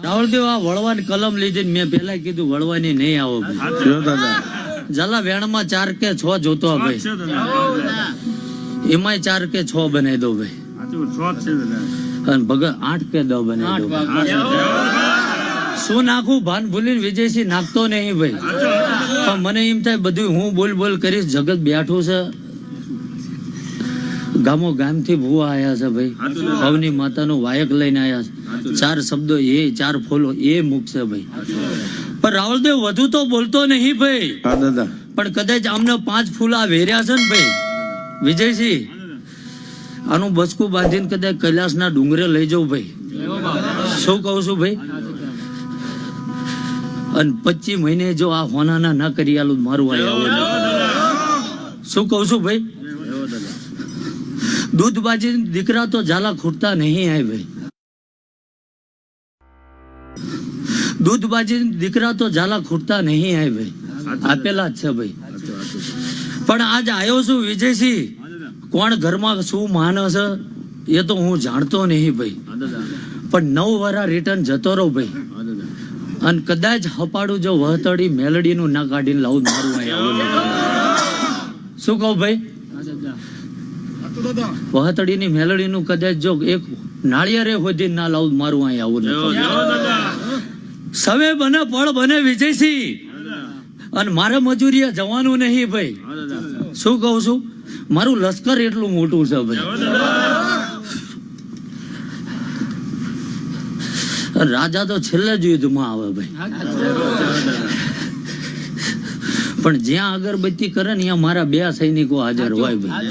રાવળદેવ આ વળવાની કલમ લીધી મેં પેલા કીધું વળવાની નહીં આવો જલા વેણમાં 4 કે 6 જોતો ભાઈ એમાંય 4 કે 6 બનાવી દો ભાઈ અને ભગત 8 કે 10 બનાવી દો શું નાખું ભાન ભૂલીને વિજયસિંહ નાખતો નહીં ભાઈ પણ મને એમ થાય બધું હું બોલ કરીશ જગત બેઠું છે ગામો ગામથી ભૂવા આયા છે ભાઈ ભવની માતાનું વાયક લઈને આયા છે 4 શબ્દો એ 4 ફૂલો એ મૂકશે ભાઈ પણ રાવળદેવ વધુ તો બોલતો નહીં ભાઈ પણ કદાચ આમને 5 ફૂલા વેર્યા છે ને ભાઈ વિજયસિંહ આનું બસકું બાંધીને કદાચ કૈલાસના ડુંગરે લઈ જવું ભાઈ શું કહું છું ભાઈ અને 25 મહિને જો આ હોનાના ના કરી આલું મારું શું કહું છું ભાઈ દૂધબાજી દીકરા તો ઝાલા ખૂટતા નહીં આય ભાઈ દૂધબાજી દીકરા તો ઝાલા ખૂટતા નહીં આય ભાઈ આપેલા જ છે ભાઈ પણ આજ આવ્યો છું વિજયસિંહ કોણ ઘરમાં શું માનસ એ તો હું જાણતો નહીં ભાઈ પણ 9 વરા રિટર્ન જતો રહો ભાઈ અને કદાચ હપાડું જો વહતડી મેલડીનું ના કાઢીને લાવું મારું શું કહું ભાઈ વહતડીની મેલડીનું કદાચ જો એક નાળિયેરે હોધી ના લાવું મારું અહીં આવું સવે બને પળ બને વિજયસિંહ અને મારે મજૂરીએ જવાનું નહીં ભાઈ શું કહું છું મારું લશ્કર એટલું મોટું છે ભાઈ રાજા તો છેલ્લે જ યુદ્ધમાં આવે ભાઈ પણ જ્યાં અગરબત્તી કરે ને ત્યાં મારા 2 સૈનિકો હાજર હોય ભાઈ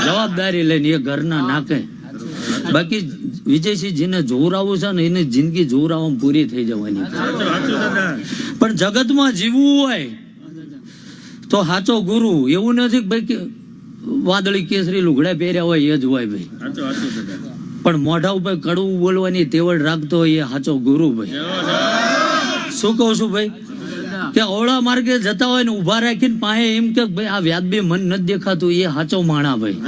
જવાબદારી લઈને એ ઘરના નાખે બાકી વિજયસિંહ જેને જોરાવું છે ને એની જિંદગી જોરાવામાં પૂરી થઈ જવાની પણ જગતમાં જીવવું હોય તો સાચો ગુરુ એવું નથી ભાઈ કે વાદળી કેસરી લુગડા પહેર્યા હોય એ જ હોય ભાઈ પણ મોઢા ઉપર કડવું બોલવાની ટેવડ રાખતો હોય એ સાચો ગુરુ ભાઈ શું કહું છું ભાઈ કે ઓળા માર્ગે જતા હોય ને ઉભા રાખીને પાસે એમ કે ભાઈ આ વ્યાજબી મન નથી દેખાતું એ સાચો માણા ભાઈ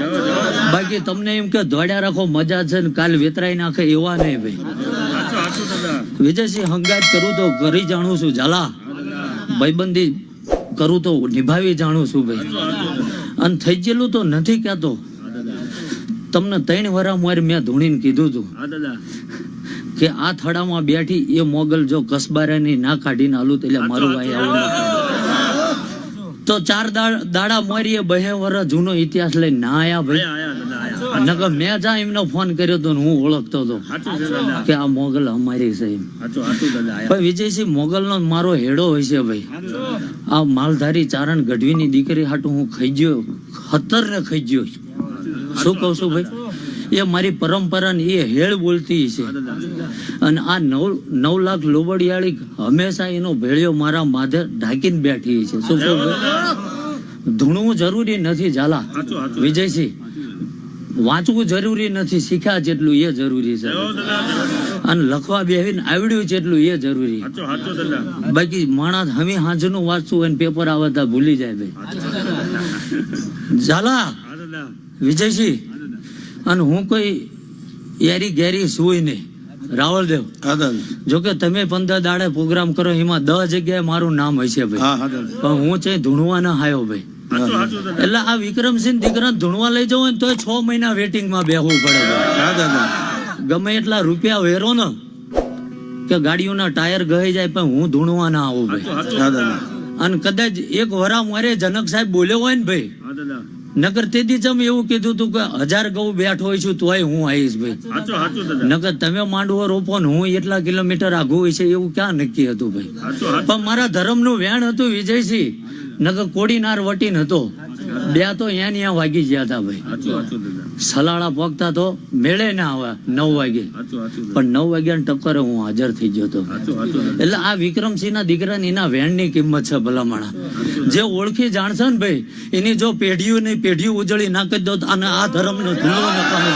બાકી તમને એમ કે દોડ્યા રાખો મજા છે ને કાલ વેતરાઈ નાખે એવા નહીં ભાઈ વિજયસિંહ હંગાત કરું તો કરી જાણું છું ઝાલા ભાઈબંધી કરું તો નિભાવી જાણું છું ભાઈ અને થઈ ગયેલું તો નથી કહેતો તમને 3 વરા મારી મેં ધૂણીને કીધું હતું કે આ થડામાં બેઠી એ મોગલ જો કસબારાની ના કાઢીને આલું એટલે મારું ભાઈ આવું તો 4 દાડા મારી એ 2 વર્ષ જૂનો ઇતિહાસ લઈને ના આયા ભાઈ નકર મેં જા એમનો ફોન કર્યો તો હું ઓળખતો હતો કે આ મોગલ અમારી છે પણ વિજયસિંહ મોગલ નો મારો હેડો હોય છે ભાઈ આ માલધારી ચારણ ગઢવીની દીકરી હાટું હું ખાઈ ગયો 17 ને ખાઈ ગયો શું કહું છું ભાઈ એ મારી પરંપરા ને એ હેળ બોલતી છે અને આ 9 લાખ લોબડિયાળી હંમેશા એનો ભેળિયો મારા માથે ઢાંકીને બેઠી છે શું કહું ધૂણવું જરૂરી નથી ઝાલા વિજયસિંહ વાંચવું જરૂરી નથી શીખ્યા જેટલું એ જરૂરી છે અને લખવા બેહીને આવડ્યું જેટલું એ જરૂરી બાકી માણસ હવે હાંજનું વાંચવું હોય પેપર આવતા ભૂલી જાય ભાઈ ઝાલા વિજયસિંહ અને હું કોઈ યારી ગેરી સુઈ નહીં રાવળદેવ જોકે તમે 15 દાડે પ્રોગ્રામ કરો એમાં 10 જગ્યાએ મારું નામ હશે ભાઈ પણ હું છે ધૂણવા ના હાયો ભાઈ એટલે આ વિક્રમસિંહ દીકરા ધૂણવા લઈ જવું ને તો 6 મહિના વેટિંગમાં બેહવું પડે ગમે એટલા રૂપિયા વેરો ને કે ગાડીઓના ટાયર ગઈ જાય પણ હું ધૂણવા ના આવું ભાઈ અને કદાચ 1 વરા મારે જનક સાહેબ બોલ્યો હોય ને ભાઈ નકર તેથી જ અમે એવું કીધું હતું કે 1000 ગૌ બેઠો હોય છું તોય હું આવીશ ભાઈ નકર તમે માંડવો રોપો ને હું એટલા કિલોમીટર આઘું હોય છે એવું ક્યાં નક્કી હતું ભાઈ પણ મારા ધર્મનું વેણ હતું વિજયસિંહ નકર કોડીનાર વટીન હતો 2 તો ત્યાં વાગી ગયા હતા ભાઈ સલાળા પોગતા તો મેળે ના આવે 9 વાગે પણ 9 વાગ્યા ટક્કરે હું હાજર થઈ ગયો હતો એટલે આ વિક્રમસિંહ ના દીકરા એના વેણ ની કિંમત છે ભલામણા જે ઓળખી જાણશે ને ભાઈ એની જો પેઢીઓ ઉજળી નાખી દો અને આ ધર્મ નો ધૂળો નકામો